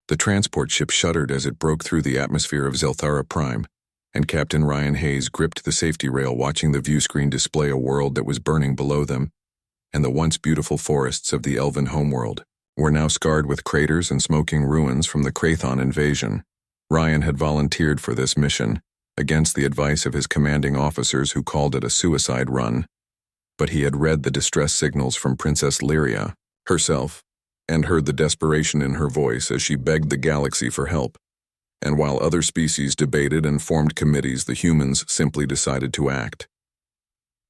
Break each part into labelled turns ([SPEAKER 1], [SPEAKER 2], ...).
[SPEAKER 1] The transport ship shuddered as it broke through the atmosphere of Zelthara Prime, and Captain Ryan Hayes gripped the safety rail, watching the viewscreen display a world that was burning below them, and the once beautiful forests of the elven homeworld were now scarred with craters and smoking ruins from the Krathon invasion. Ryan had volunteered for this mission, against the advice of his commanding officers who called it a suicide run, but he had read the distress signals from Princess Lyria herself, and heard the desperation in her voice as she begged the galaxy for help. And while other species debated and formed committees, the humans simply decided to act.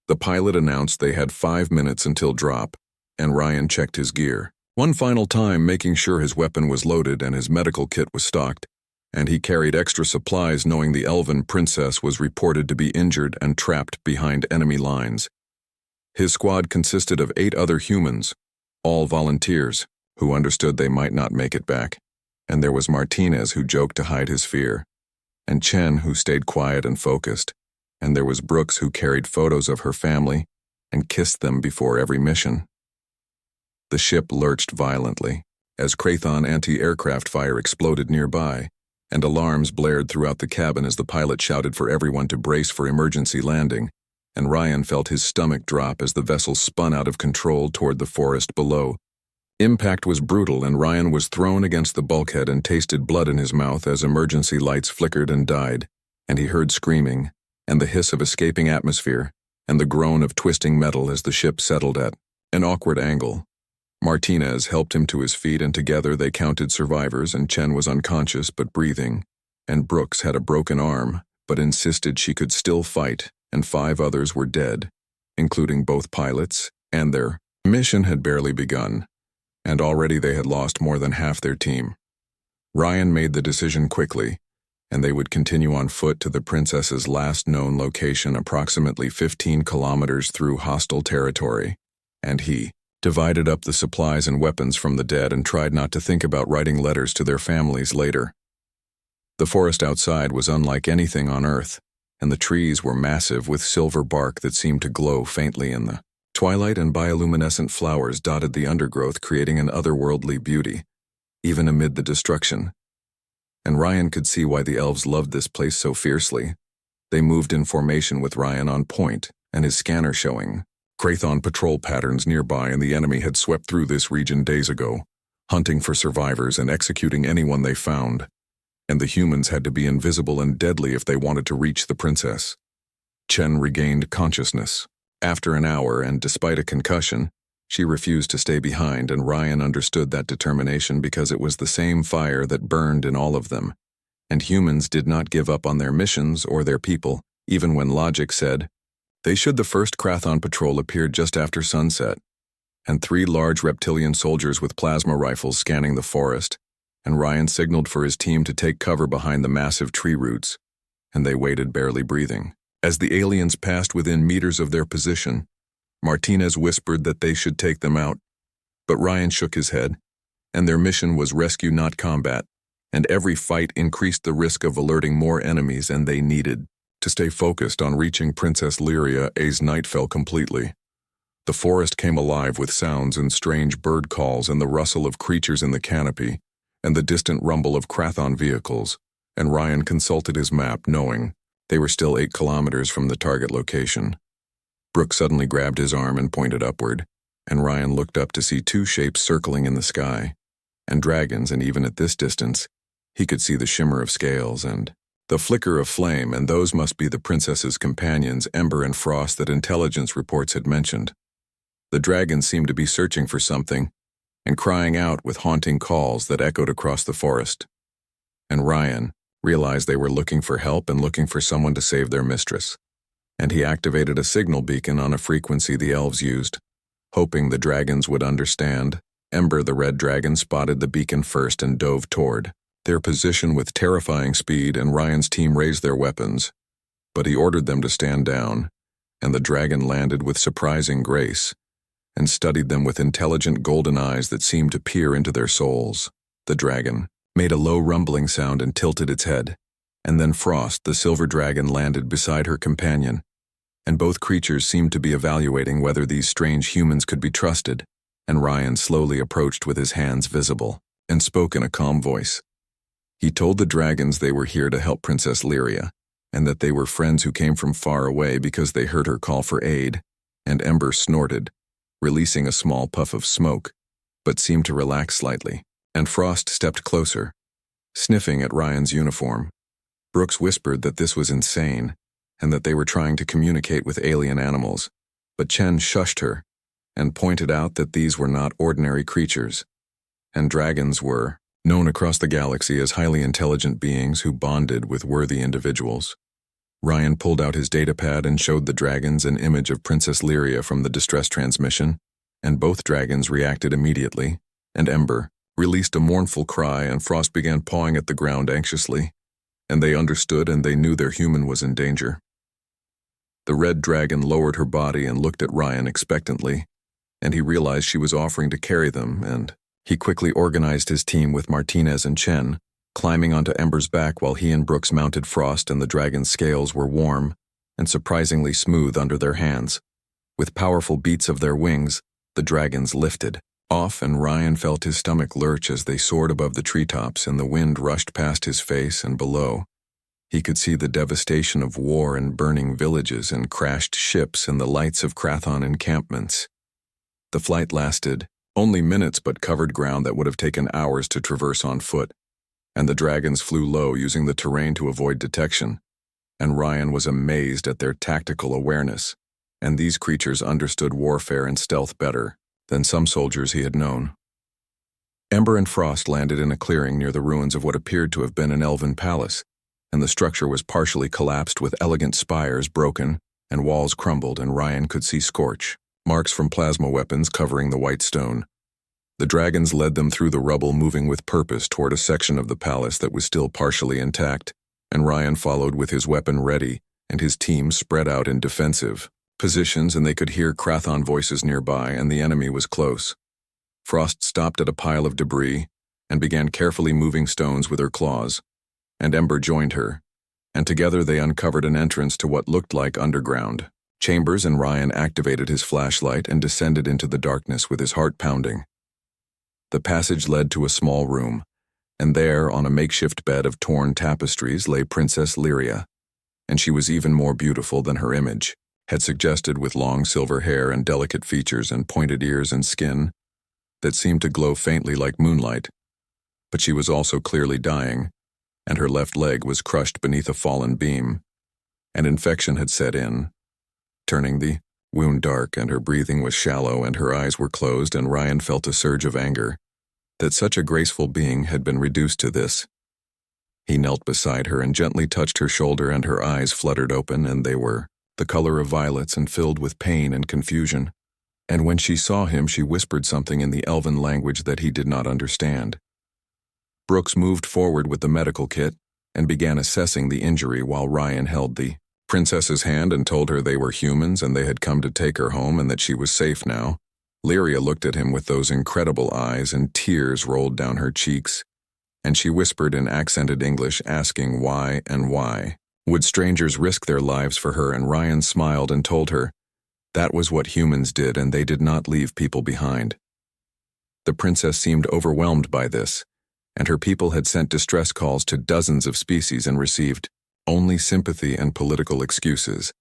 [SPEAKER 1] The pilot announced they had 5 minutes until drop, and Ryan checked his gear one final time, making sure his weapon was loaded and his medical kit was stocked, and he carried extra supplies, knowing the elven princess was reported to be injured and trapped behind enemy lines. His squad consisted of 8 other humans, all volunteers, who understood they might not make it back, and there was Martinez, who joked to hide his fear, and Chen, who stayed quiet and focused, and there was Brooks, who carried photos of her family and kissed them before every mission. The ship lurched violently as Krathon anti-aircraft fire exploded nearby, and alarms blared throughout the cabin as the pilot shouted for everyone to brace for emergency landing, and Ryan felt his stomach drop as the vessel spun out of control toward the forest below. Impact was brutal, and Ryan was thrown against the bulkhead and tasted blood in his mouth as emergency lights flickered and died, and he heard screaming, and the hiss of escaping atmosphere, and the groan of twisting metal as the ship settled at an awkward angle. Martinez helped him to his feet, and together they counted survivors, and Chen was unconscious but breathing, and Brooks had a broken arm but insisted she could still fight, and 5 others were dead, including both pilots, and their mission had barely begun, and already they had lost more than half their team. Ryan made the decision quickly, and they would continue on foot to the princess's last known location, approximately 15 kilometers through hostile territory, and he divided up the supplies and weapons from the dead and tried not to think about writing letters to their families later. The forest outside was unlike anything on Earth, and the trees were massive with silver bark that seemed to glow faintly in the twilight, and bioluminescent flowers dotted the undergrowth, creating an otherworldly beauty, even amid the destruction. And Ryan could see why the elves loved this place so fiercely. They moved in formation with Ryan on point, and his scanner showing Krathon patrol patterns nearby, and the enemy had swept through this region days ago, hunting for survivors and executing anyone they found, and the humans had to be invisible and deadly if they wanted to reach the princess. Chen regained consciousness after an hour, and despite a concussion, she refused to stay behind, and Ryan understood that determination because it was the same fire that burned in all of them, and humans did not give up on their missions or their people, even when logic said they should. The first Krathon patrol appeared just after sunset, and 3 large reptilian soldiers with plasma rifles scanning the forest, and Ryan signaled for his team to take cover behind the massive tree roots, and they waited, barely breathing. As the aliens passed within meters of their position, Martinez whispered that they should take them out, but Ryan shook his head, and their mission was rescue, not combat, and every fight increased the risk of alerting more enemies, and they needed to stay focused on reaching Princess Lyria as night fell completely. The forest came alive with sounds and strange bird calls, and the rustle of creatures in the canopy, and the distant rumble of Krathon vehicles, and Ryan consulted his map, knowing they were still 8 kilometers from the target location. Brooke suddenly grabbed his arm and pointed upward, and Ryan looked up to see 2 shapes circling in the sky, and dragons, and even at this distance, he could see the shimmer of scales and the flicker of flame, and those must be the princess's companions, Ember and Frost, that intelligence reports had mentioned. The dragons seemed to be searching for something, and crying out with haunting calls that echoed across the forest. And Ryan realized they were looking for help and looking for someone to save their mistress, and he activated a signal beacon on a frequency the elves used, hoping the dragons would understand. Ember, the red dragon, spotted the beacon first and dove toward their position with terrifying speed, and Ryan's team raised their weapons, but he ordered them to stand down, and the dragon landed with surprising grace and studied them with intelligent golden eyes that seemed to peer into their souls. The dragon made a low rumbling sound and tilted its head, and then Frost, the silver dragon, landed beside her companion, and both creatures seemed to be evaluating whether these strange humans could be trusted, and Ryan slowly approached with his hands visible and spoke in a calm voice. He told the dragons they were here to help Princess Lyria, and that they were friends who came from far away because they heard her call for aid, and Ember snorted, releasing a small puff of smoke, but seemed to relax slightly, and Frost stepped closer, sniffing at Ryan's uniform. Brooks whispered that this was insane, and that they were trying to communicate with alien animals, but Chen shushed her, and pointed out that these were not ordinary creatures, and dragons were known across the galaxy as highly intelligent beings who bonded with worthy individuals. Ryan pulled out his datapad and showed the dragons an image of Princess Lyria from the distress transmission, and both dragons reacted immediately, and Ember released a mournful cry, and Frost began pawing at the ground anxiously, and they understood and they knew their human was in danger. The red dragon lowered her body and looked at Ryan expectantly, and he realized she was offering to carry them, and he quickly organized his team with Martinez and Chen, climbing onto Ember's back while he and Brooks mounted Frost, and the dragon's scales were warm and surprisingly smooth under their hands. With powerful beats of their wings, the dragons lifted off, and Ryan felt his stomach lurch as they soared above the treetops, and the wind rushed past his face, and below he could see the devastation of war and burning villages and crashed ships and the lights of Krathon encampments. The flight lasted only minutes but covered ground that would have taken hours to traverse on foot, and the dragons flew low using the terrain to avoid detection, and Ryan was amazed at their tactical awareness, and these creatures understood warfare and stealth better than some soldiers he had known. Ember and Frost landed in a clearing near the ruins of what appeared to have been an elven palace, and the structure was partially collapsed with elegant spires broken and walls crumbled, and Ryan could see scorch marks from plasma weapons covering the white stone. The dragons led them through the rubble, moving with purpose toward a section of the palace that was still partially intact, and Ryan followed with his weapon ready and his team spread out in defensive positions, and they could hear Krathon voices nearby, and the enemy was close. Frost stopped at a pile of debris and began carefully moving stones with her claws, and Ember joined her, and together they uncovered an entrance to what looked like underground chambers, and Ryan activated his flashlight and descended into the darkness with his heart pounding. The passage led to a small room, and there, on a makeshift bed of torn tapestries, lay Princess Lyria, and she was even more beautiful than her image had suggested, with long silver hair and delicate features and pointed ears and skin that seemed to glow faintly like moonlight. But she was also clearly dying, and her left leg was crushed beneath a fallen beam. An infection had set in, turning the wound dark, and her breathing was shallow and her eyes were closed, and Ryan felt a surge of anger that such a graceful being had been reduced to this. He knelt beside her and gently touched her shoulder, and her eyes fluttered open, and they were the color of violets and filled with pain and confusion. And when she saw him, she whispered something in the elven language that he did not understand. Brooks moved forward with the medical kit and began assessing the injury while Ryan held the princess's hand and told her they were humans and they had come to take her home and that she was safe now. Lyria looked at him with those incredible eyes, and tears rolled down her cheeks, and she whispered in accented English, asking why and why would strangers risk their lives for her, and Ryan smiled and told her that was what humans did, and they did not leave people behind. The princess seemed overwhelmed by this, and her people had sent distress calls to dozens of species and received only sympathy and political excuses.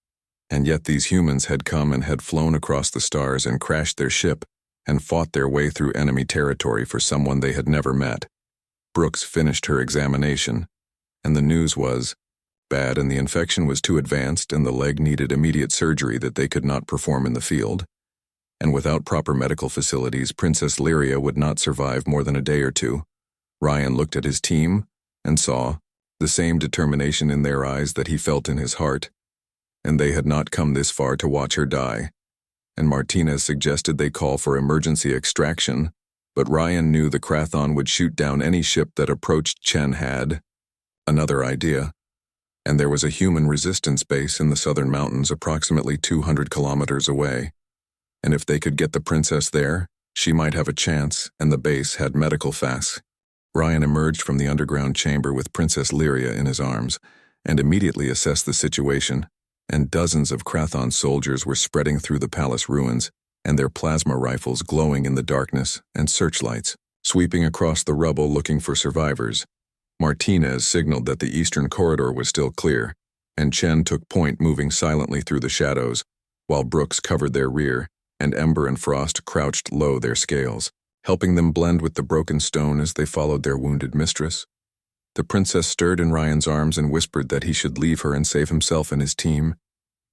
[SPEAKER 1] And yet these humans had come and had flown across the stars and crashed their ship and fought their way through enemy territory for someone they had never met. Brooks finished her examination, and the news was bad, and the infection was too advanced, and the leg needed immediate surgery that they could not perform in the field. And without proper medical facilities, Princess Lyria would not survive more than a day or two. Ryan looked at his team and saw the same determination in their eyes that he felt in his heart, and they had not come this far to watch her die. And Martinez suggested they call for emergency extraction, but Ryan knew the Krathon would shoot down any ship that approached. Chen had another idea, and there was a human resistance base in the southern mountains approximately 200 kilometers away, and if they could get the princess there, she might have a chance, and the base had medical FAS. Ryan emerged from the underground chamber with Princess Lyria in his arms and immediately assessed the situation, and dozens of Krathon soldiers were spreading through the palace ruins, and their plasma rifles glowing in the darkness, and searchlights sweeping across the rubble looking for survivors. Martinez signaled that the eastern corridor was still clear, and Chen took point, moving silently through the shadows, while Brooks covered their rear, and Ember and Frost crouched low their scales, helping them blend with the broken stone as they followed their wounded mistress. The princess stirred in Ryan's arms and whispered that he should leave her and save himself and his team,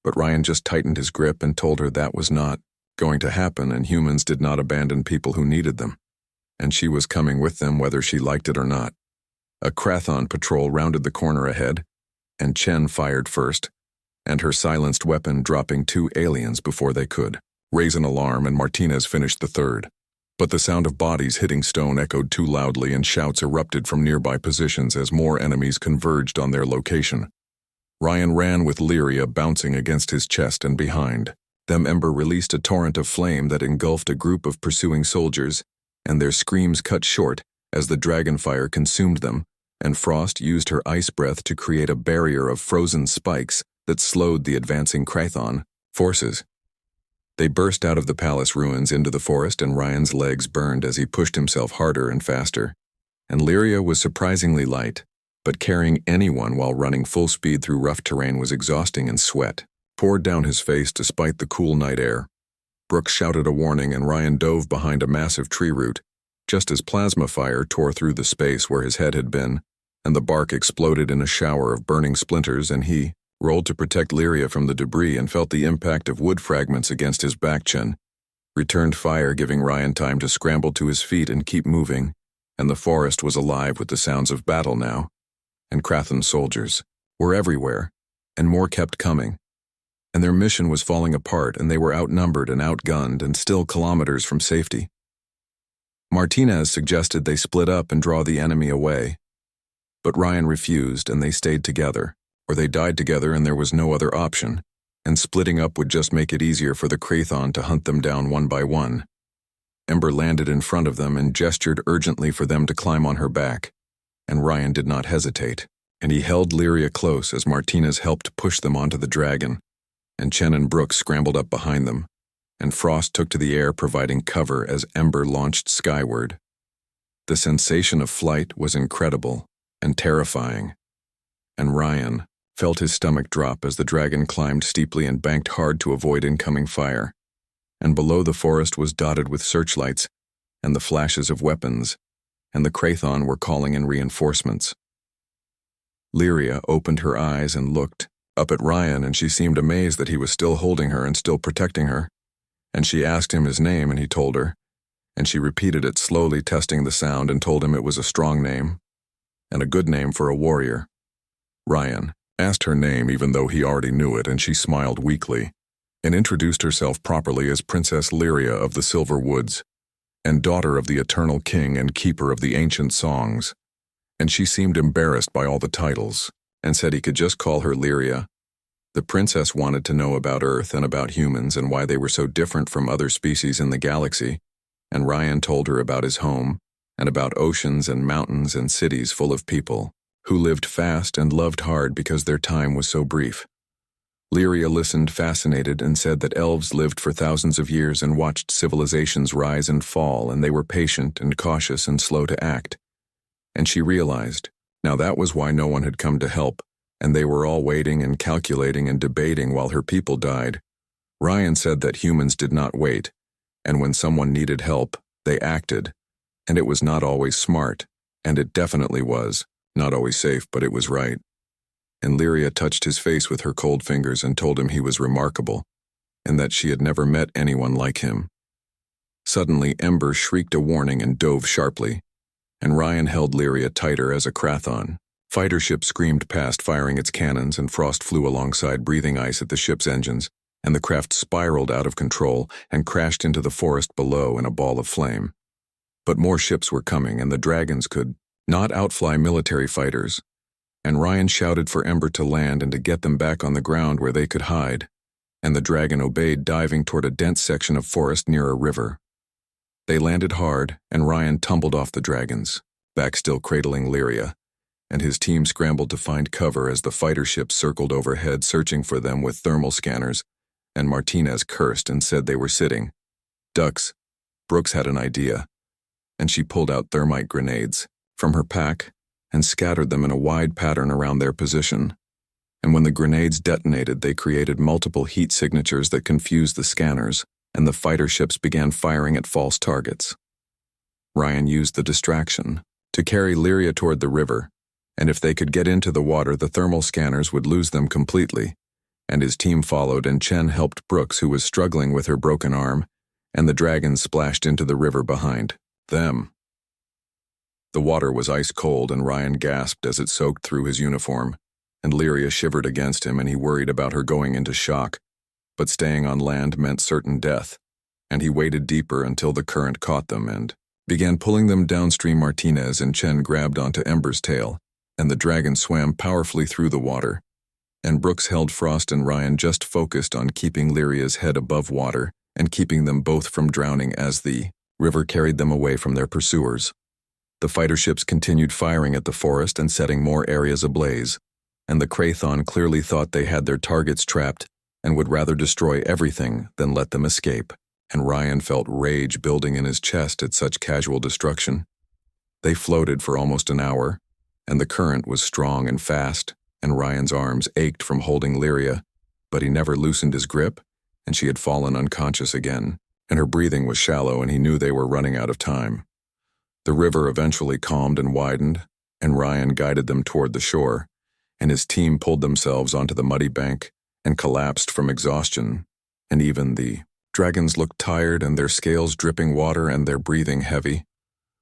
[SPEAKER 1] but Ryan just tightened his grip and told her that was not going to happen, and humans did not abandon people who needed them, and she was coming with them whether she liked it or not. A Krathon patrol rounded the corner ahead, and Chen fired first, and her silenced weapon dropping 2 aliens before they could raise an alarm, and Martinez finished the third. But the sound of bodies hitting stone echoed too loudly, and shouts erupted from nearby positions as more enemies converged on their location. Ryan ran with Lyria bouncing against his chest and behind them. Ember released a torrent of flame that engulfed a group of pursuing soldiers, and their screams cut short as the dragonfire consumed them, and Frost used her ice breath to create a barrier of frozen spikes that slowed the advancing Krathon forces. They burst out of the palace ruins into the forest, and Ryan's legs burned as he pushed himself harder and faster. And Lyria was surprisingly light, but carrying anyone while running full speed through rough terrain was exhausting, and sweat poured down his face despite the cool night air. Brooks shouted a warning, and Ryan dove behind a massive tree root, just as plasma fire tore through the space where his head had been, and the bark exploded in a shower of burning splinters, and he rolled to protect Lyria from the debris and felt the impact of wood fragments against his back. Chen returned fire, giving Ryan time to scramble to his feet and keep moving, and the forest was alive with the sounds of battle now, and Krathon soldiers were everywhere, and more kept coming, and their mission was falling apart, and they were outnumbered and outgunned and still kilometers from safety. Martinez suggested they split up and draw the enemy away, but Ryan refused, and they stayed together, or they died together, and there was no other option, and splitting up would just make it easier for the Krathon to hunt them down one by one. Ember landed in front of them and gestured urgently for them to climb on her back, and Ryan did not hesitate, and he held Lyria close as Martinez helped push them onto the dragon, and Chen and Brooks scrambled up behind them, and Frost took to the air, providing cover as Ember launched skyward. The sensation of flight was incredible and terrifying, and Ryan felt his stomach drop as the dragon climbed steeply and banked hard to avoid incoming fire, and below the forest was dotted with searchlights and the flashes of weapons, and the Krathon were calling in reinforcements. Lyria opened her eyes and looked up at Ryan, and she seemed amazed that he was still holding her and still protecting her, and she asked him his name, and he told her, and she repeated it slowly, testing the sound, and told him it was a strong name and a good name for a warrior. Ryan asked her name even though he already knew it, and she smiled weakly and introduced herself properly as Princess Lyria of the Silver Woods, and daughter of the Eternal King and keeper of the ancient songs, and she seemed embarrassed by all the titles, and said he could just call her Lyria. The princess wanted to know about Earth and about humans and why they were so different from other species in the galaxy, and Ryan told her about his home, and about oceans and mountains and cities full of people who lived fast and loved hard because their time was so brief. Lyria listened fascinated and said that elves lived for thousands of years and watched civilizations rise and fall, and they were patient and cautious and slow to act. And she realized, now that was why no one had come to help, and they were all waiting and calculating and debating while her people died. Ryan said that humans did not wait, and when someone needed help, they acted, and it was not always smart, and it definitely was. Not always safe, but it was right. And Lyria touched his face with her cold fingers and told him he was remarkable, and that she had never met anyone like him. Suddenly, Ember shrieked a warning and dove sharply, and Ryan held Lyria tighter as a Krathon. Fighter ship screamed past, firing its cannons, and Frost flew alongside, breathing ice at the ship's engines, and the craft spiraled out of control and crashed into the forest below in a ball of flame. But more ships were coming, and the dragons could not outfly military fighters, and Ryan shouted for Ember to land and to get them back on the ground where they could hide, and the dragon obeyed, diving toward a dense section of forest near a river. They landed hard, and Ryan tumbled off the dragons, back still cradling Lyria, and his team scrambled to find cover as the fighter ship circled overhead, searching for them with thermal scanners, and Martinez cursed and said they were sitting ducks. Brooks had an idea, and she pulled out thermite grenades from her pack and scattered them in a wide pattern around their position. And when the grenades detonated, they created multiple heat signatures that confused the scanners, and the fighter ships began firing at false targets. Ryan used the distraction to carry Lyria toward the river, and if they could get into the water, the thermal scanners would lose them completely. And his team followed, and Chen helped Brooks, who was struggling with her broken arm, and the dragons splashed into the river behind them. The water was ice cold, and Ryan gasped as it soaked through his uniform, and Lyria shivered against him, and he worried about her going into shock. But staying on land meant certain death, and he waded deeper until the current caught them and began pulling them downstream. Martinez and Chen grabbed onto Ember's tail, and the dragon swam powerfully through the water, and Brooks held Frost, and Ryan just focused on keeping Lyria's head above water and keeping them both from drowning as the river carried them away from their pursuers. The fighter ships continued firing at the forest and setting more areas ablaze, and the Krathon clearly thought they had their targets trapped and would rather destroy everything than let them escape, and Ryan felt rage building in his chest at such casual destruction. They floated for almost an hour, and the current was strong and fast, and Ryan's arms ached from holding Lyria, but he never loosened his grip, and she had fallen unconscious again, and her breathing was shallow, and he knew they were running out of time. The river eventually calmed and widened, and Ryan guided them toward the shore, and his team pulled themselves onto the muddy bank and collapsed from exhaustion, and even the dragons looked tired, and their scales dripping water and their breathing heavy.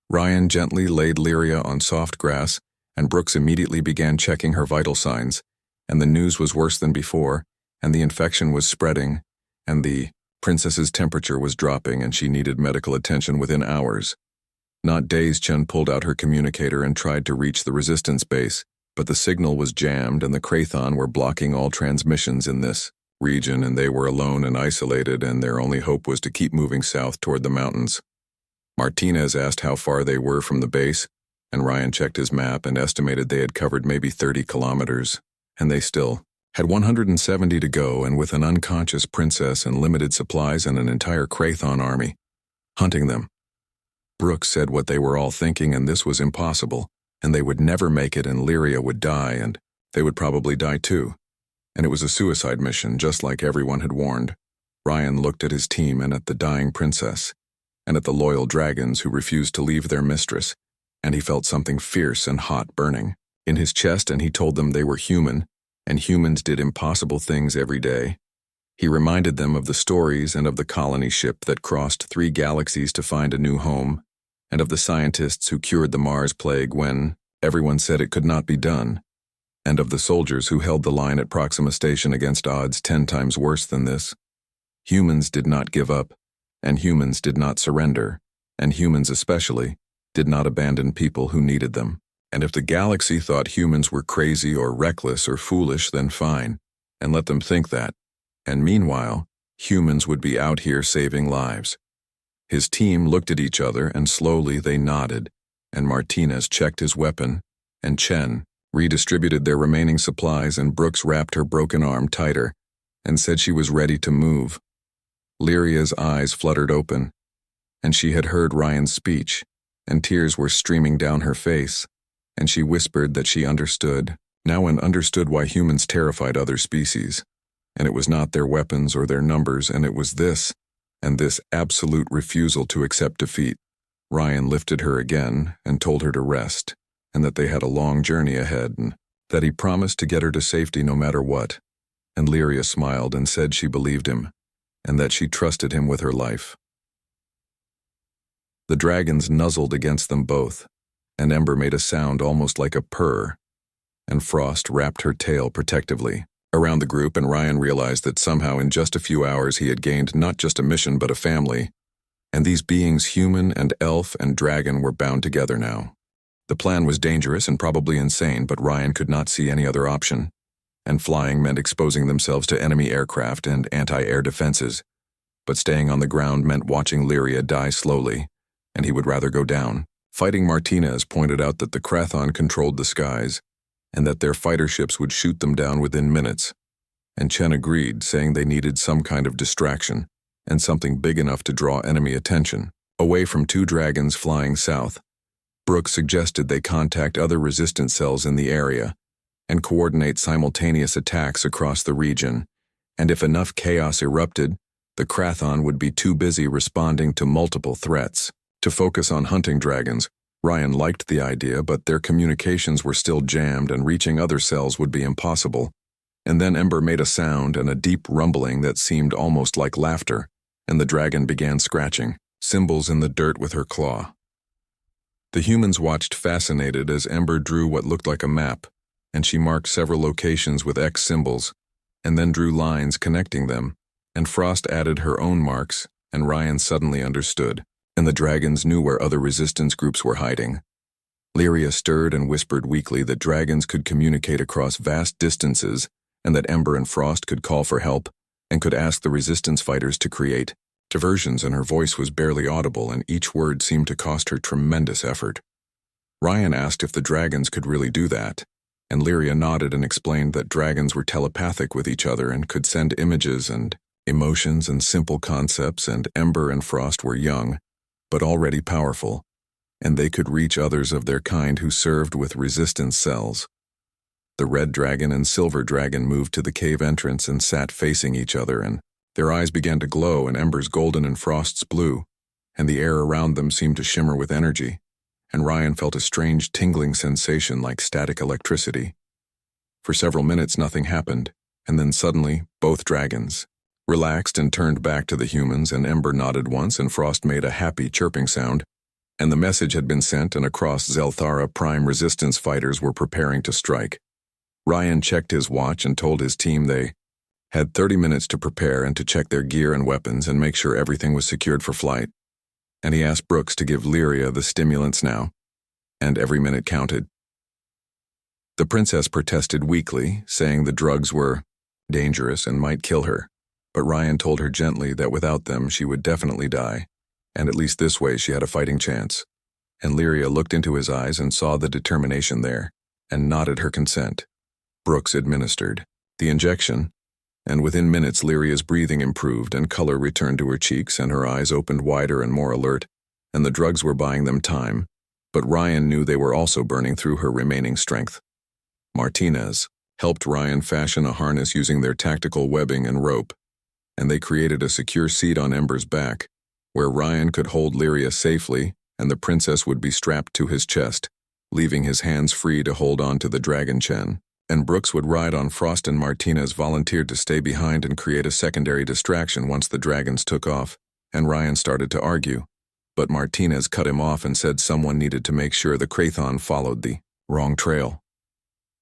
[SPEAKER 1] Ryan gently laid Lyria on soft grass, and Brooks immediately began checking her vital signs, and the news was worse than before, and the infection was spreading, and the princess's temperature was dropping, and she needed medical attention within hours. Not days. Chen pulled out her communicator and tried to reach the resistance base, but the signal was jammed, and the Krathon were blocking all transmissions in this region, and they were alone and isolated, and their only hope was to keep moving south toward the mountains. Martinez asked how far they were from the base, and Ryan checked his map and estimated they had covered maybe 30 kilometers, and they still had 170 to go, and with an unconscious princess and limited supplies and an entire Krathon army hunting them. Brooks said what they were all thinking, and this was impossible, and they would never make it, and Lyria would die, and they would probably die too. And it was a suicide mission, just like everyone had warned. Ryan looked at his team and at the dying princess, and at the loyal dragons who refused to leave their mistress, and he felt something fierce and hot burning in his chest, and he told them they were human, and humans did impossible things every day. He reminded them of the stories and of the colony ship that crossed 3 galaxies to find a new home, and of the scientists who cured the Mars plague when everyone said it could not be done, and of the soldiers who held the line at Proxima Station against odds 10 times worse than this. Humans did not give up, and humans did not surrender, and humans especially did not abandon people who needed them. And if the galaxy thought humans were crazy or reckless or foolish, then fine, and let them think that. And meanwhile, humans would be out here saving lives. His team looked at each other, and slowly they nodded, and Martinez checked his weapon, and Chen redistributed their remaining supplies, and Brooks wrapped her broken arm tighter and said she was ready to move. Lyria's eyes fluttered open, and she had heard Ryan's speech, and tears were streaming down her face, and she whispered that she understood now, and understood why humans terrified other species. And it was not their weapons or their numbers, and it was this, and this absolute refusal to accept defeat. Ryan lifted her again and told her to rest, and that they had a long journey ahead, and that he promised to get her to safety no matter what. And Lyria smiled and said she believed him, and that she trusted him with her life. The dragons nuzzled against them both, and Ember made a sound almost like a purr, and Frost wrapped her tail protectively around the group, and Ryan realized that somehow in just a few hours he had gained not just a mission but a family, and these beings, human and elf and dragon, were bound together now. The plan was dangerous and probably insane, but Ryan could not see any other option, and flying meant exposing themselves to enemy aircraft and anti-air defenses, but staying on the ground meant watching Lyria die slowly, and he would rather go down. Fighting Martinez pointed out that the Krathon controlled the skies, and that their fighter ships would shoot them down within minutes, and Chen agreed, saying they needed some kind of distraction, and something big enough to draw enemy attention, away from 2 dragons flying south. Brooks suggested they contact other resistance cells in the area and coordinate simultaneous attacks across the region, and if enough chaos erupted, the Krathon would be too busy responding to multiple threats to focus on hunting dragons. Ryan liked the idea, but their communications were still jammed and reaching other cells would be impossible. And then Ember made a sound and a deep rumbling that seemed almost like laughter, and the dragon began scratching symbols in the dirt with her claw. The humans watched fascinated as Ember drew what looked like a map, and she marked several locations with X symbols, and then drew lines connecting them, and Frost added her own marks, and Ryan suddenly understood, and the dragons knew where other resistance groups were hiding. Lyria stirred and whispered weakly that dragons could communicate across vast distances, and that Ember and Frost could call for help, and could ask the resistance fighters to create diversions, and her voice was barely audible, and each word seemed to cost her tremendous effort. Ryan asked if the dragons could really do that, and Lyria nodded and explained that dragons were telepathic with each other and could send images and emotions and simple concepts, and Ember and Frost were young, but already powerful, and they could reach others of their kind who served with resistance cells. The red dragon and silver dragon moved to the cave entrance and sat facing each other, and their eyes began to glow, and Ember's golden and Frost's blue, and the air around them seemed to shimmer with energy, and Ryan felt a strange tingling sensation like static electricity. For several minutes nothing happened, and then suddenly both dragons relaxed and turned back to the humans, and Ember nodded once and Frost made a happy chirping sound, and the message had been sent, and across Zelthara Prime resistance fighters were preparing to strike. Ryan checked his watch and told his team they had 30 minutes to prepare and to check their gear and weapons and make sure everything was secured for flight. And he asked Brooks to give Lyria the stimulants now, and every minute counted. The princess protested weakly, saying the drugs were dangerous and might kill her, but Ryan told her gently that without them she would definitely die, and at least this way she had a fighting chance. And Lyria looked into his eyes and saw the determination there, and nodded her consent. Brooks administered the injection, and within minutes Lyria's breathing improved and color returned to her cheeks and her eyes opened wider and more alert, and the drugs were buying them time, but Ryan knew they were also burning through her remaining strength. Martinez helped Ryan fashion a harness using their tactical webbing and rope, and they created a secure seat on Ember's back, where Ryan could hold Lyria safely and the princess would be strapped to his chest, leaving his hands free to hold on to the dragon Chen. And Brooks would ride on Frost, and Martinez volunteered to stay behind and create a secondary distraction once the dragons took off, and Ryan started to argue, but Martinez cut him off and said someone needed to make sure the Krathon followed the wrong trail.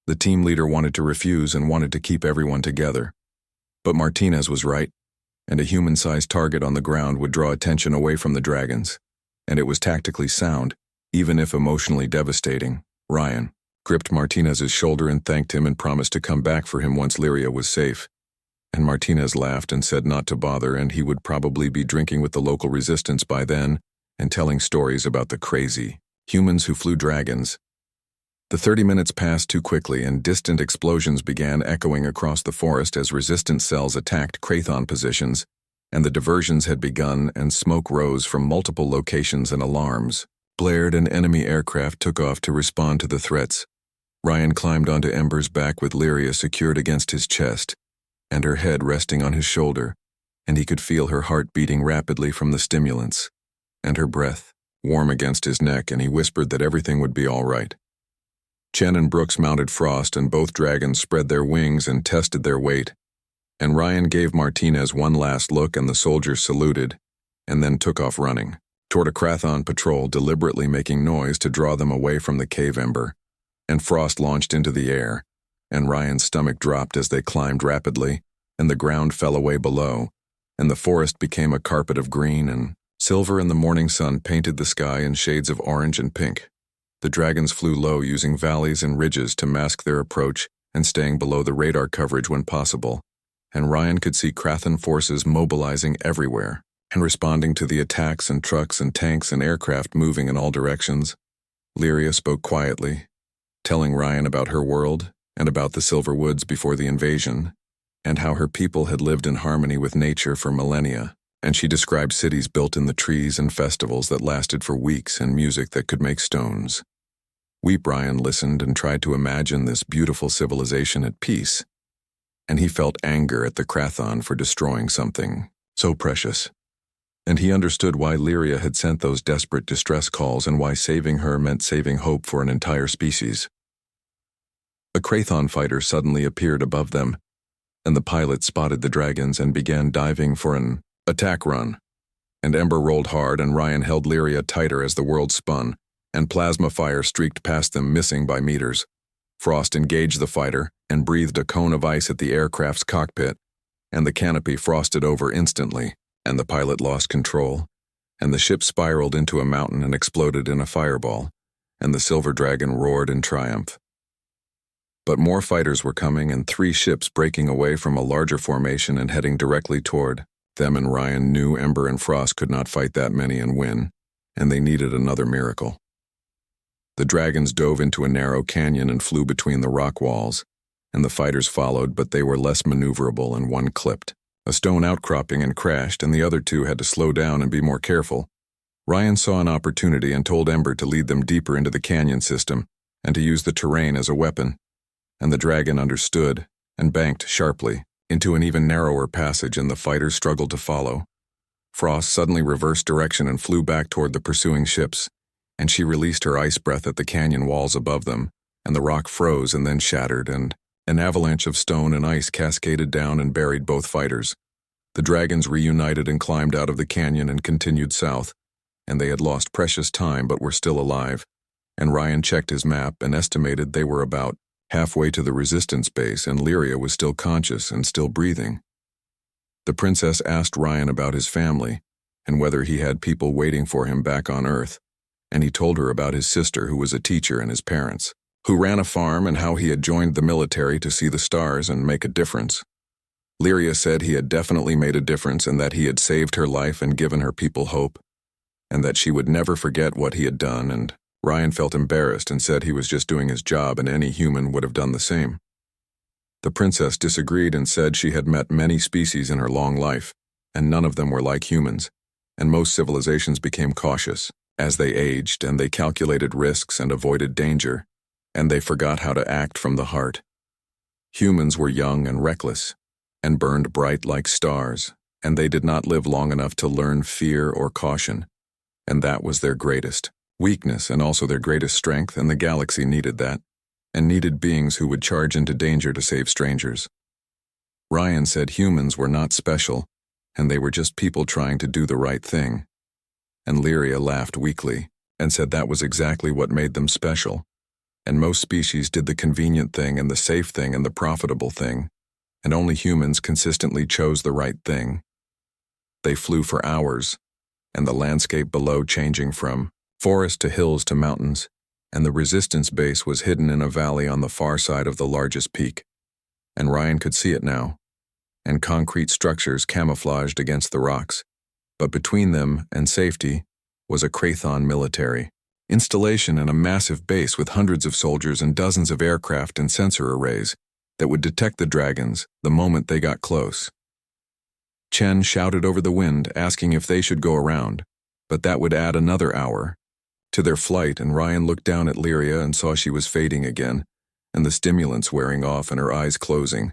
[SPEAKER 1] The team leader wanted to refuse and wanted to keep everyone together, but Martinez was right, and a human-sized target on the ground would draw attention away from the dragons, and it was tactically sound, even if emotionally devastating. Ryan gripped Martinez's shoulder and thanked him and promised to come back for him once Lyria was safe. And Martinez laughed and said not to bother, and he would probably be drinking with the local resistance by then and telling stories about the crazy humans who flew dragons. The 30 minutes passed too quickly, and distant explosions began echoing across the forest as resistance cells attacked Krathon positions, and the diversions had begun, and smoke rose from multiple locations and alarms blared, and enemy aircraft took off to respond to the threats. Ryan climbed onto Ember's back with Lyria secured against his chest, and her head resting on his shoulder, and he could feel her heart beating rapidly from the stimulants, and her breath warm against his neck, and he whispered that everything would be all right. Chen and Brooks mounted Frost, and both dragons spread their wings and tested their weight, and Ryan gave Martinez one last look, and the soldiers saluted, and then took off running toward a Krathon patrol, deliberately making noise to draw them away from the cave Ember, and Frost launched into the air, and Ryan's stomach dropped as they climbed rapidly, and the ground fell away below, and the forest became a carpet of green and silver, and the morning sun painted the sky in shades of orange and pink. The dragons flew low, using valleys and ridges to mask their approach and staying below the radar coverage when possible, and Ryan could see Krathon forces mobilizing everywhere and responding to the attacks, and trucks and tanks and aircraft moving in all directions. Lyria spoke quietly, telling Ryan about her world and about the Silver Woods before the invasion, and how her people had lived in harmony with nature for millennia. and she described cities built in the trees and festivals that lasted for weeks and music that could make stones. Ryan listened and tried to imagine this beautiful civilization at peace, and he felt anger at the Krathon for destroying something so precious. And he understood why Lyria had sent those desperate distress calls and why saving her meant saving hope for an entire species. A Krathon fighter suddenly appeared above them, and the pilot spotted the dragons and began diving for an attack run. And Ember rolled hard and Ryan held Lyria tighter as the world spun, and plasma fire streaked past them, missing by meters. Frost engaged the fighter and breathed a cone of ice at the aircraft's cockpit, and the canopy frosted over instantly, and the pilot lost control, and the ship spiraled into a mountain and exploded in a fireball, and the silver dragon roared in triumph. But more fighters were coming, and 3 ships breaking away from a larger formation and heading directly toward them, and Ryan knew Ember and Frost could not fight that many and win, and they needed another miracle. The dragons dove into a narrow canyon and flew between the rock walls, and the fighters followed, but they were less maneuverable and one clipped a stone outcropping and crashed, and the other 2 had to slow down and be more careful. Ryan saw an opportunity and told Ember to lead them deeper into the canyon system and to use the terrain as a weapon, and the dragon understood and banked sharply into an even narrower passage, and the fighters struggled to follow. Frost suddenly reversed direction and flew back toward the pursuing ships, and she released her ice breath at the canyon walls above them, and the rock froze and then shattered, and an avalanche of stone and ice cascaded down and buried both fighters. The dragons reunited and climbed out of the canyon and continued south, and they had lost precious time but were still alive, and Ryan checked his map and estimated they were about halfway to the resistance base, and Lyria was still conscious and still breathing. The princess asked Ryan about his family and whether he had people waiting for him back on Earth, and he told her about his sister, who was a teacher, and his parents, who ran a farm, and how he had joined the military to see the stars and make a difference. Lyria said he had definitely made a difference and that he had saved her life and given her people hope, and that she would never forget what he had done, and Ryan felt embarrassed and said he was just doing his job and any human would have done the same. The princess disagreed and said she had met many species in her long life, and none of them were like humans, and most civilizations became cautious as they aged, and they calculated risks and avoided danger, and they forgot how to act from the heart. Humans were young and reckless, and burned bright like stars, and they did not live long enough to learn fear or caution, and that was their greatest weakness and also their greatest strength, and the galaxy needed that, and needed beings who would charge into danger to save strangers. Ryan said humans were not special, and they were just people trying to do the right thing. And Lyria laughed weakly and said that was exactly what made them special, and most species did the convenient thing and the safe thing and the profitable thing, and only humans consistently chose the right thing. They flew for hours, and the landscape below changing from forest to hills to mountains, and the resistance base was hidden in a valley on the far side of the largest peak, and Ryan could see it now, and concrete structures camouflaged against the rocks, but between them and safety was a Krathon military installation and a massive base with hundreds of soldiers and dozens of aircraft and sensor arrays that would detect the dragons the moment they got close. Chen shouted over the wind, asking if they should go around, but that would add another hour to their flight, and Ryan looked down at Lyria and saw she was fading again, and the stimulants wearing off and her eyes closing.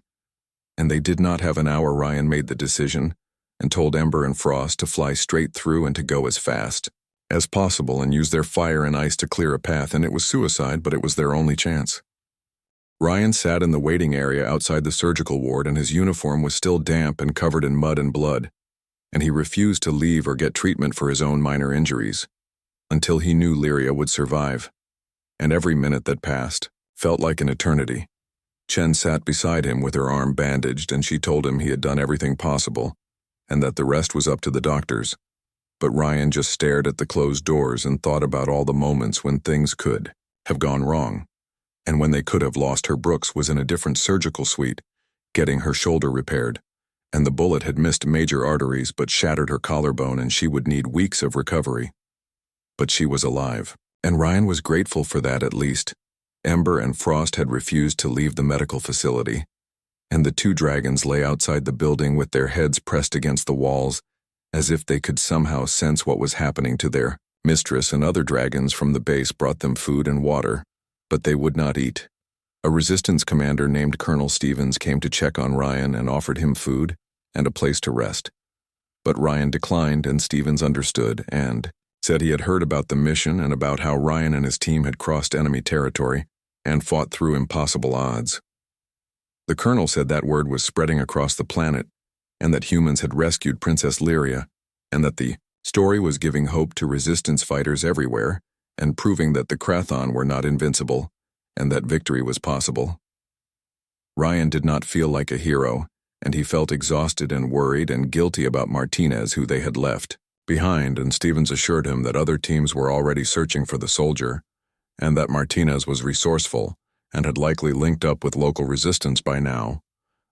[SPEAKER 1] And they did not have an hour. Ryan made the decision and told Ember and Frost to fly straight through and to go as fast as possible and use their fire and ice to clear a path, and it was suicide, but it was their only chance. Ryan sat in the waiting area outside the surgical ward, and his uniform was still damp and covered in mud and blood, and he refused to leave or get treatment for his own minor injuries until he knew Lyria would survive, and every minute that passed felt like an eternity. Chen sat beside him with her arm bandaged, and she told him he had done everything possible and that the rest was up to the doctors. But Ryan just stared at the closed doors and thought about all the moments when things could have gone wrong, and when they could have lost her. Brooks was in a different surgical suite, getting her shoulder repaired, and the bullet had missed major arteries but shattered her collarbone, and she would need weeks of recovery. But she was alive, and Ryan was grateful for that at least. Ember and Frost had refused to leave the medical facility, and the 2 dragons lay outside the building with their heads pressed against the walls as if they could somehow sense what was happening to their mistress, and other dragons from the base brought them food and water, but they would not eat. A resistance commander named Colonel Stevens came to check on Ryan and offered him food and a place to rest. But Ryan declined, and Stevens understood and said he had heard about the mission and about how Ryan and his team had crossed enemy territory and fought through impossible odds. The colonel said that word was spreading across the planet, and that humans had rescued Princess Lyria, and that the story was giving hope to resistance fighters everywhere and proving that the Krathon were not invincible and that victory was possible. Ryan did not feel like a hero, and he felt exhausted and worried and guilty about Martinez, who they had left behind, and Stevens assured him that other teams were already searching for the soldier, and that Martinez was resourceful and had likely linked up with local resistance by now.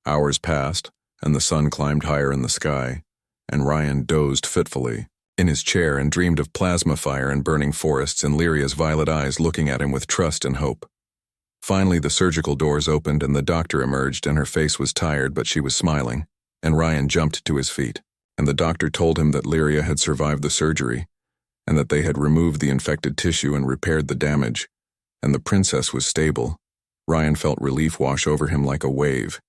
[SPEAKER 1] Hours passed, and the sun climbed higher in the sky, and Ryan dozed fitfully in his chair and dreamed of plasma fire and burning forests and Lyria's violet eyes looking at him with trust and hope. Finally, the surgical doors opened and the doctor emerged, and her face was tired, but she was smiling, and Ryan jumped to his feet, and the doctor told him that Lyria had survived the surgery, and that they had removed the infected tissue and repaired the damage, and the princess was stable. Ryan felt relief wash over him like a wave,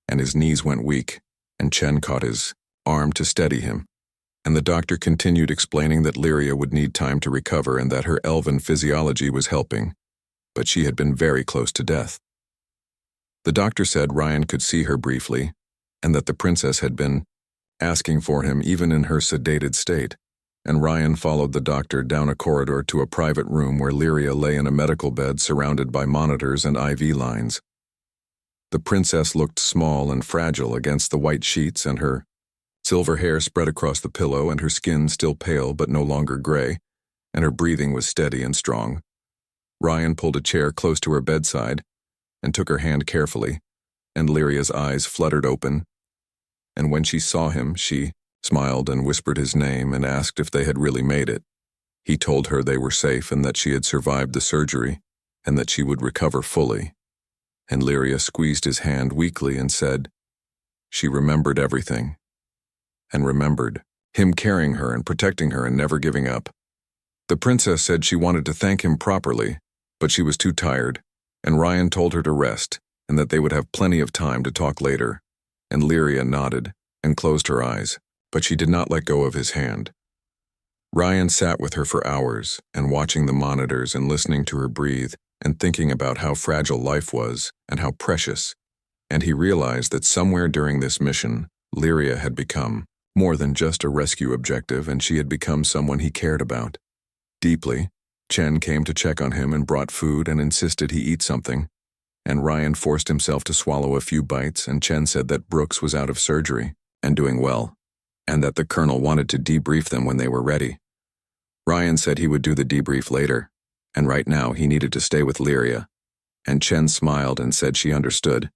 [SPEAKER 1] and his knees went weak, and Chen caught his arm to steady him. And the doctor continued explaining that Lyria would need time to recover and that her elven physiology was helping, but she had been very close to death. The doctor said Ryan could see her briefly, and that the princess had been asking for him even in her sedated state, and Ryan followed the doctor down a corridor to a private room where Lyria lay in a medical bed surrounded by monitors and IV lines. The princess looked small and fragile against the white sheets, and her silver hair spread across the pillow, and her skin still pale but no longer gray, and her breathing was steady and strong. Ryan pulled a chair close to her bedside and took her hand carefully, and Lyria's eyes fluttered open, and when she saw him, she smiled and whispered his name and asked if they had really made it. He told her they were safe and that she had survived the surgery and that she would recover fully, and Lyria squeezed his hand weakly and said she remembered everything, and remembered him carrying her and protecting her and never giving up. The princess said she wanted to thank him properly, but she was too tired, and Ryan told her to rest and that they would have plenty of time to talk later, and Lyria nodded and closed her eyes, but she did not let go of his hand. Ryan sat with her for hours, and watching the monitors and listening to her breathe and thinking about how fragile life was and how precious, and he realized that somewhere during this mission, Lyria had become more than just a rescue objective, and she had become someone he cared about deeply. Chen came to check on him and brought food and insisted he eat something, and Ryan forced himself to swallow a few bites, and Chen said that Brooks was out of surgery and doing well, and that the colonel wanted to debrief them when they were ready. Ryan said he would do the debrief later, and right now he needed to stay with Lyria, and Chen smiled and said she understood,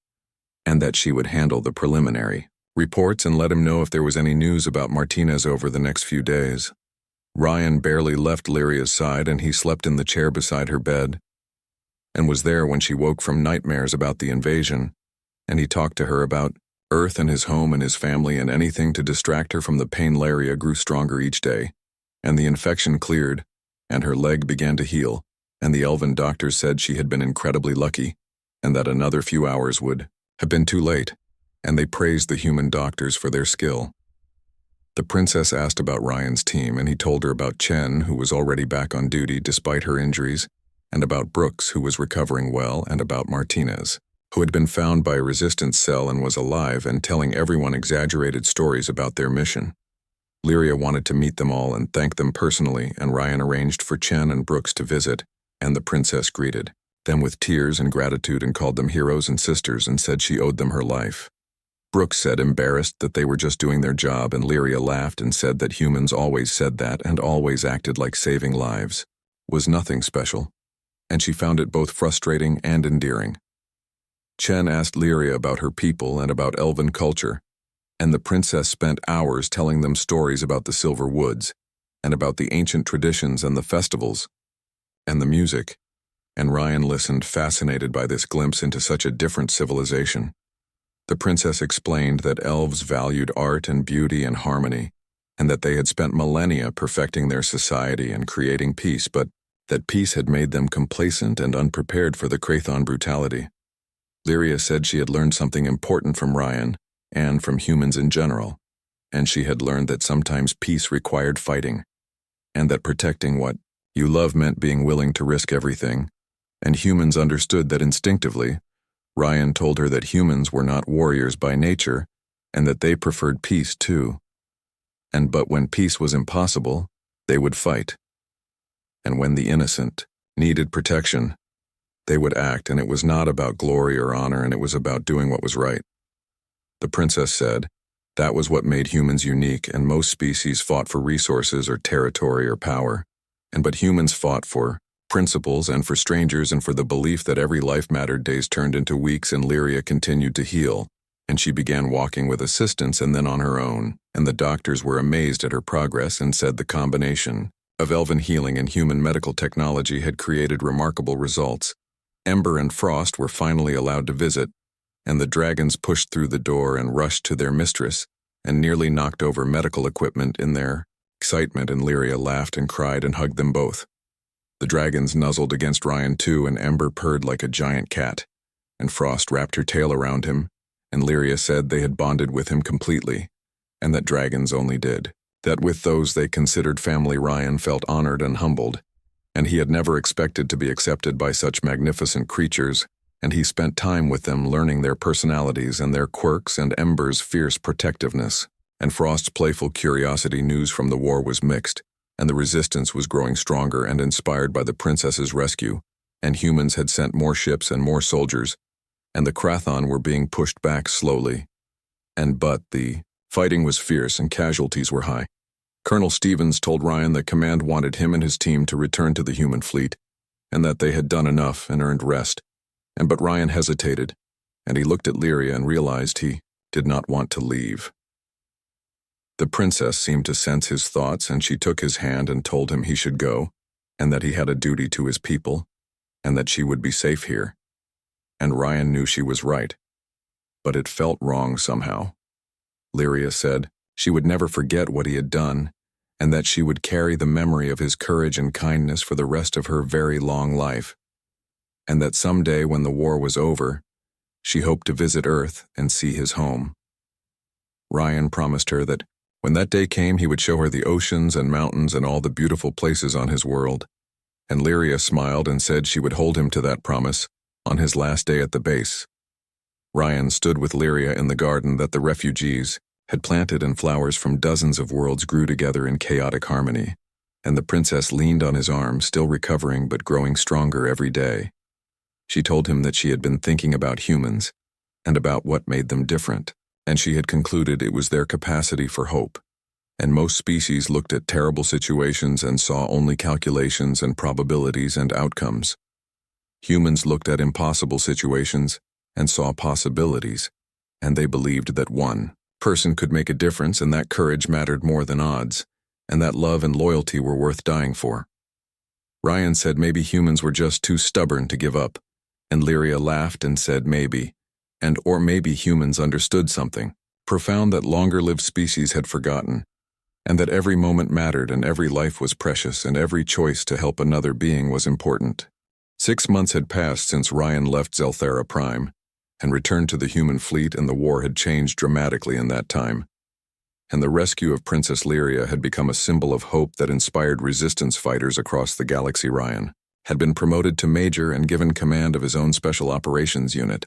[SPEAKER 1] and that she would handle the preliminary reports and let him know if there was any news about Martinez over the next few days. Ryan barely left Lyria's side, and he slept in the chair beside her bed, and was there when she woke from nightmares about the invasion, and he talked to her about Earth and his home and his family and anything to distract her from the pain. Lyria grew stronger each day, and the infection cleared, and her leg began to heal, and the elven doctors said she had been incredibly lucky, and that another few hours would have been too late, and they praised the human doctors for their skill. The princess asked about Ryan's team, and he told her about Chen, who was already back on duty despite her injuries, and about Brooks, who was recovering well, and about Martinez, who had been found by a resistance cell and was alive, and telling everyone exaggerated stories about their mission. Lyria wanted to meet them all and thank them personally, and Ryan arranged for Chen and Brooks to visit, and the princess greeted them with tears and gratitude and called them heroes and sisters and said she owed them her life. Brooks said embarrassed that they were just doing their job, and Lyria laughed and said that humans always said that and always acted like saving lives was nothing special, and she found it both frustrating and endearing. Chen asked Lyria about her people and about elven culture, and the princess spent hours telling them stories about the Silver Woods, and about the ancient traditions and the festivals, and the music, and Ryan listened fascinated by this glimpse into such a different civilization. The princess explained that elves valued art and beauty and harmony, and that they had spent millennia perfecting their society and creating peace, but that peace had made them complacent and unprepared for the Krathon brutality. Lyria said she had learned something important from Ryan, and from humans in general, and she had learned that sometimes peace required fighting, and that protecting what you love meant being willing to risk everything, and humans understood that instinctively. Ryan told her that humans were not warriors by nature, and that they preferred peace too. But when peace was impossible, they would fight. And when the innocent needed protection, they would act, and it was not about glory or honor, and it was about doing what was right. The princess said that was what made humans unique, and most species fought for resources or territory or power, but humans fought for principles and for strangers and for the belief that every life mattered. Days turned into weeks, and Lyria continued to heal, and she began walking with assistance and then on her own, and the doctors were amazed at her progress and said the combination of elven healing and human medical technology had created remarkable results. Ember and Frost were finally allowed to visit, and the dragons pushed through the door and rushed to their mistress and nearly knocked over medical equipment in their excitement, and Lyria laughed and cried and hugged them both. The dragons nuzzled against Ryan too, and Ember purred like a giant cat, and Frost wrapped her tail around him, and Lyria said they had bonded with him completely, and that dragons only did. That with those they considered family, Ryan felt honored and humbled, and he had never expected to be accepted by such magnificent creatures, and he spent time with them learning their personalities and their quirks, and Ember's fierce protectiveness, and Frost's playful curiosity. News from the war was mixed, and the resistance was growing stronger and inspired by the princess's rescue, and humans had sent more ships and more soldiers, and the Krathon were being pushed back slowly. But the fighting was fierce and casualties were high. Colonel Stevens told Ryan that command wanted him and his team to return to the human fleet, and that they had done enough and earned rest. But Ryan hesitated, and he looked at Lyria and realized he did not want to leave. The princess seemed to sense his thoughts, and she took his hand and told him he should go, and that he had a duty to his people, and that she would be safe here. And Ryan knew she was right, but it felt wrong somehow. Lyria said she would never forget what he had done, and that she would carry the memory of his courage and kindness for the rest of her very long life, and that someday when the war was over, she hoped to visit Earth and see his home. Ryan promised her that when that day came, he would show her the oceans and mountains and all the beautiful places on his world, and Lyria smiled and said she would hold him to that promise on his last day at the base. Ryan stood with Lyria in the garden that the refugees had planted, and flowers from dozens of worlds grew together in chaotic harmony, and the princess leaned on his arm, still recovering but growing stronger every day. She told him that she had been thinking about humans and about what made them different, and she had concluded it was their capacity for hope. And most species looked at terrible situations and saw only calculations and probabilities and outcomes. Humans looked at impossible situations and saw possibilities, and they believed that one person could make a difference, and that courage mattered more than odds, and that love and loyalty were worth dying for. Ryan said maybe humans were just too stubborn to give up, and Lyria laughed and said maybe, or maybe humans understood something profound that longer-lived species had forgotten, and that every moment mattered and every life was precious and every choice to help another being was important. 6 months had passed since Ryan left Zelthara Prime and returned to the human fleet, and the war had changed dramatically in that time. And the rescue of Princess Lyria had become a symbol of hope that inspired resistance fighters across the galaxy. Ryan had been promoted to major and given command of his own special operations unit,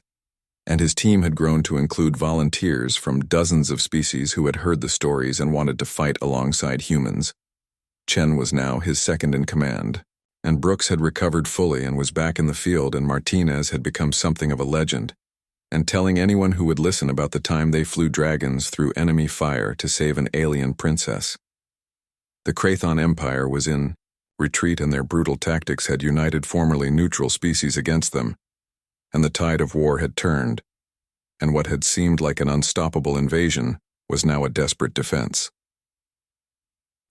[SPEAKER 1] and his team had grown to include volunteers from dozens of species who had heard the stories and wanted to fight alongside humans. Chen was now his second in command, and Brooks had recovered fully and was back in the field, and Martinez had become something of a legend, and telling anyone who would listen about the time they flew dragons through enemy fire to save an alien princess. The Krathon Empire was in retreat, and their brutal tactics had united formerly neutral species against them, and the tide of war had turned, and what had seemed like an unstoppable invasion was now a desperate defense.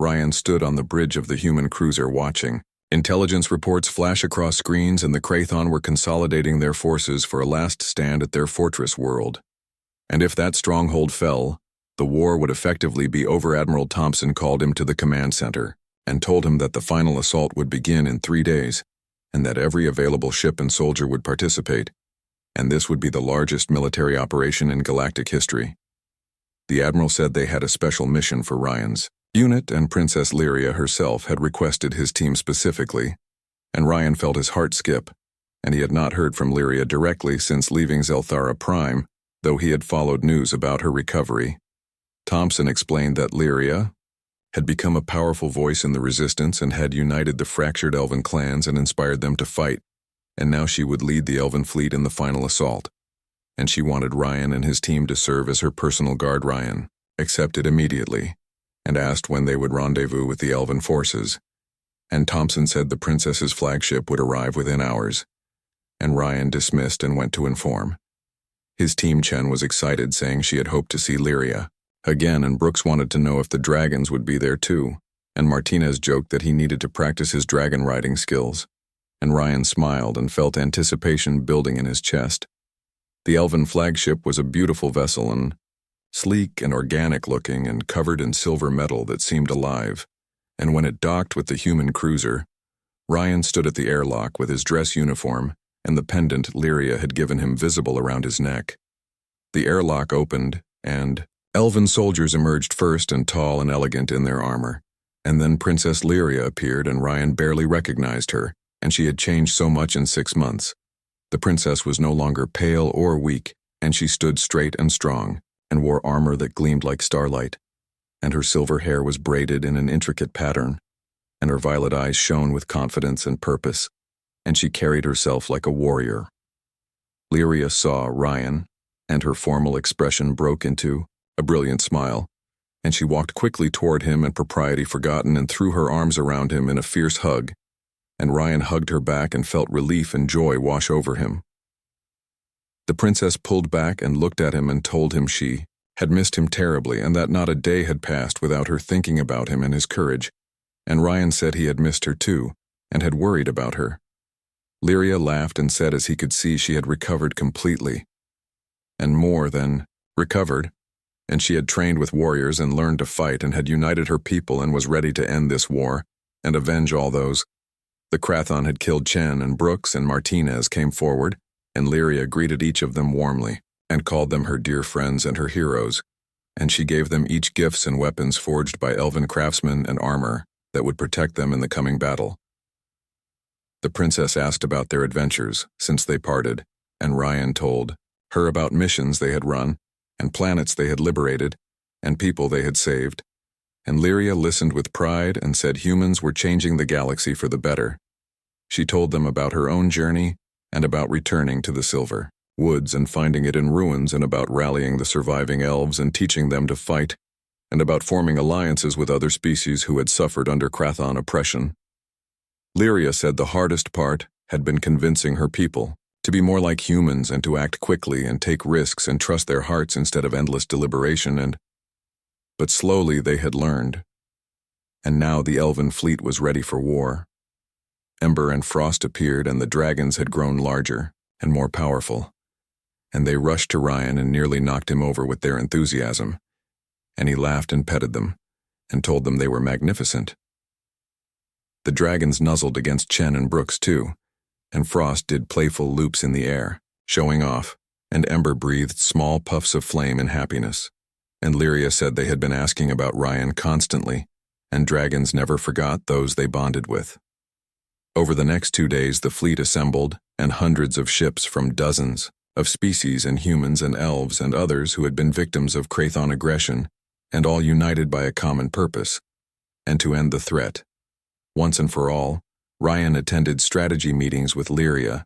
[SPEAKER 1] Ryan stood on the bridge of the human cruiser watching. Intelligence reports flash across screens, and the Krathon were consolidating their forces for a last stand at their fortress world. And if that stronghold fell, The war would effectively be over. Admiral Thompson called him to the command center and told him that the final assault would begin in 3 days, and that every available ship and soldier would participate, and this would be the largest military operation in galactic history. The Admiral said they had a special mission for Ryan's unit, and Princess Lyria herself had requested his team specifically, and Ryan felt his heart skip, and he had not heard from Lyria directly since leaving Zelthara Prime, though he had followed news about her recovery. Thompson explained that Lyria had become a powerful voice in the resistance and had united the fractured elven clans and inspired them to fight, and now she would lead the elven fleet in the final assault. And she wanted Ryan and his team to serve as her personal guard. Ryan accepted immediately and asked when they would rendezvous with the elven forces, and Thompson said the princess's flagship would arrive within hours, and Ryan dismissed and went to inform. His team Chen was excited, saying she had hoped to see Lyria again, and Brooks wanted to know if the dragons would be there too, and Martinez joked that he needed to practice his dragon riding skills, and Ryan smiled and felt anticipation building in his chest. The elven flagship was a beautiful vessel, and sleek and organic looking and covered in silver metal that seemed alive, and when it docked with the human cruiser, Ryan stood at the airlock with his dress uniform and the pendant Lyria had given him visible around his neck. The airlock opened, and elven soldiers emerged first, and tall and elegant in their armor, and then Princess Lyria appeared, and Ryan barely recognized her, and she had changed so much in 6 months. The princess was no longer pale or weak, and she stood straight and strong, and wore armor that gleamed like starlight, and her silver hair was braided in an intricate pattern, and her violet eyes shone with confidence and purpose, and she carried herself like a warrior. Lyria saw Ryan, and her formal expression broke into a brilliant smile, and she walked quickly toward him, and propriety forgotten, and threw her arms around him in a fierce hug, and Ryan hugged her back and felt relief and joy wash over him. The princess pulled back and looked at him and told him she had missed him terribly, and that not a day had passed without her thinking about him and his courage, and Ryan said he had missed her too, and had worried about her. Lyria laughed and said as he could see she had recovered completely, and more than recovered, and she had trained with warriors and learned to fight and had united her people and was ready to end this war and avenge all those. The Krathon had killed Chen, and Brooks and Martinez came forward, and Lyria greeted each of them warmly and called them her dear friends and her heroes, and she gave them each gifts and weapons forged by elven craftsmen and armor that would protect them in the coming battle. The princess asked about their adventures since they parted, and Ryan told her about missions they had run, and planets they had liberated, and people they had saved, and Lyria listened with pride and said humans were changing the galaxy for the better. She told them about her own journey and about returning to the Silver Woods and finding it in ruins, and about rallying the surviving elves and teaching them to fight, and about forming alliances with other species who had suffered under Krathon oppression. Lyria said the hardest part had been convincing her people to be more like humans and to act quickly and take risks and trust their hearts instead of endless deliberation, but slowly they had learned. And now the elven fleet was ready for war. Ember and Frost appeared, and the dragons had grown larger and more powerful, and they rushed to Ryan and nearly knocked him over with their enthusiasm, and he laughed and petted them and told them they were magnificent. The dragons nuzzled against Chen and Brooks too, and Frost did playful loops in the air, showing off, and Ember breathed small puffs of flame in happiness, and Lyria said they had been asking about Ryan constantly, and dragons never forgot those they bonded with. Over the next 2 days the fleet assembled, and hundreds of ships from dozens of species and humans and elves and others who had been victims of Krathon aggression, and all united by a common purpose, and to end the threat. Once and for all, Ryan attended strategy meetings with Lyria,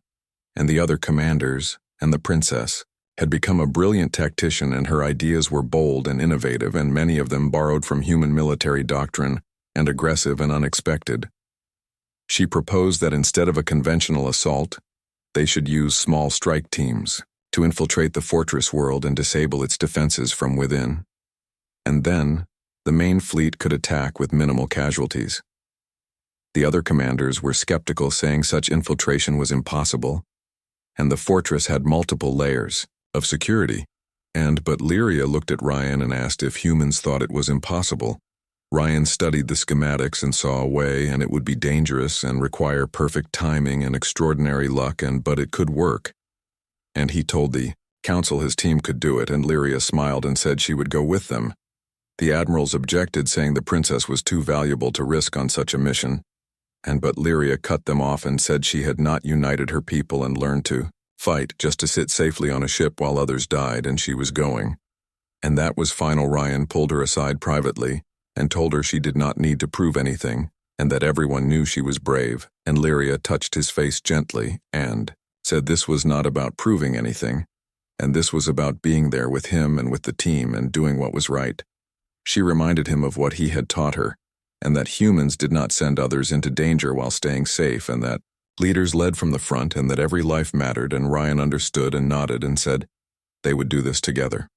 [SPEAKER 1] and the other commanders, and the princess had become a brilliant tactician, and her ideas were bold and innovative, and many of them borrowed from human military doctrine, and aggressive and unexpected. She proposed that instead of a conventional assault, they should use small strike teams to infiltrate the fortress world and disable its defenses from within. And then, the main fleet could attack with minimal casualties. The other commanders were skeptical, saying such infiltration was impossible, and the fortress had multiple layers of security, But Lyria looked at Ryan and asked if humans thought it was impossible. Ryan studied the schematics and saw a way, and it would be dangerous and require perfect timing and extraordinary luck, but it could work. And he told the council his team could do it, and Lyria smiled and said she would go with them. The admirals objected, saying the princess was too valuable to risk on such a mission. But Lyria cut them off and said she had not united her people and learned to fight just to sit safely on a ship while others died, and she was going. And that was final. Ryan pulled her aside privately and told her she did not need to prove anything, and that everyone knew she was brave, and Lyria touched his face gently and said this was not about proving anything, and this was about being there with him and with the team and doing what was right. She reminded him of what he had taught her, and that humans did not send others into danger while staying safe, and that leaders led from the front, and that every life mattered, and Ryan understood and nodded and said they would do this together.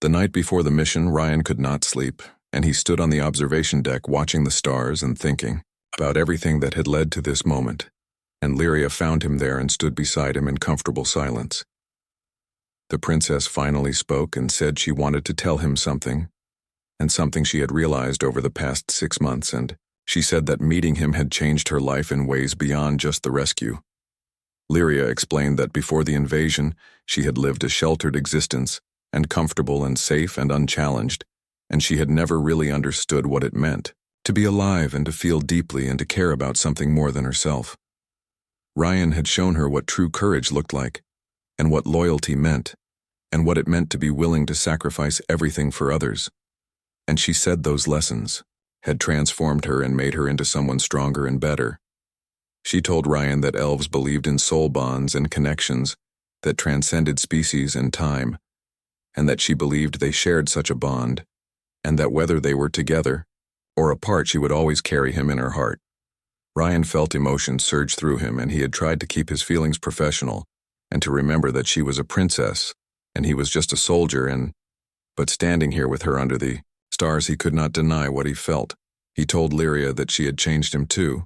[SPEAKER 1] The night before the mission, Ryan could not sleep, and he stood on the observation deck watching the stars and thinking about everything that had led to this moment, and Lyria found him there and stood beside him in comfortable silence. The princess finally spoke and said she wanted to tell him something, and something she had realized over the past 6 months, and she said that meeting him had changed her life in ways beyond just the rescue. Lyria explained that before the invasion, she had lived a sheltered existence, and comfortable and safe and unchallenged, and she had never really understood what it meant to be alive and to feel deeply and to care about something more than herself. Ryan had shown her what true courage looked like, and what loyalty meant, and what it meant to be willing to sacrifice everything for others. And she said those lessons had transformed her and made her into someone stronger and better. She told Ryan that elves believed in soul bonds and connections that transcended species and time, and that she believed they shared such a bond, and that whether they were together or apart, she would always carry him in her heart. Ryan felt emotion surge through him, and he had tried to keep his feelings professional and to remember that she was a princess and he was just a soldier, but standing here with her under the stars, he could not deny what he felt. He told Lyria that she had changed him too,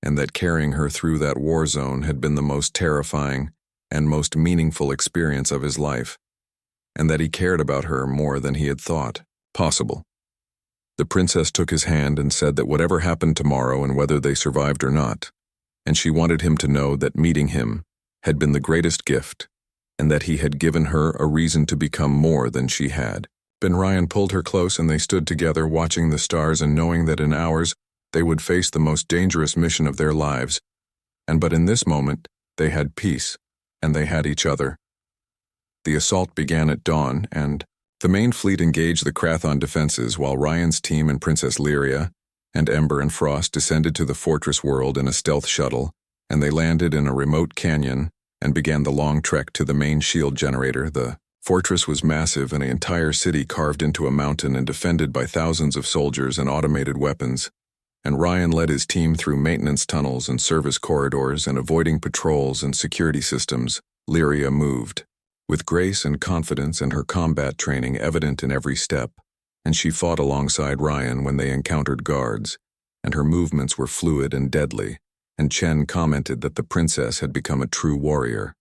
[SPEAKER 1] and that carrying her through that war zone had been the most terrifying and most meaningful experience of his life, and that he cared about her more than he had thought possible. The princess took his hand and said that whatever happened tomorrow, and whether they survived or not, and she wanted him to know that meeting him had been the greatest gift, and that he had given her a reason to become more than she had been. Ryan pulled her close, and they stood together watching the stars and knowing that in hours they would face the most dangerous mission of their lives, but in this moment they had peace, and they had each other. The assault began at dawn, and the main fleet engaged the Krathon defenses, while Ryan's team and Princess Lyria and Ember and Frost descended to the fortress world in a stealth shuttle, and they landed in a remote canyon and began the long trek to the main shield generator. The fortress was massive, and an entire city carved into a mountain and defended by thousands of soldiers and automated weapons, and Ryan led his team through maintenance tunnels and service corridors, and avoiding patrols and security systems, Lyria moved with grace and confidence, and her combat training evident in every step, and she fought alongside Ryan when they encountered guards, and her movements were fluid and deadly, and Chen commented that the princess had become a true warrior.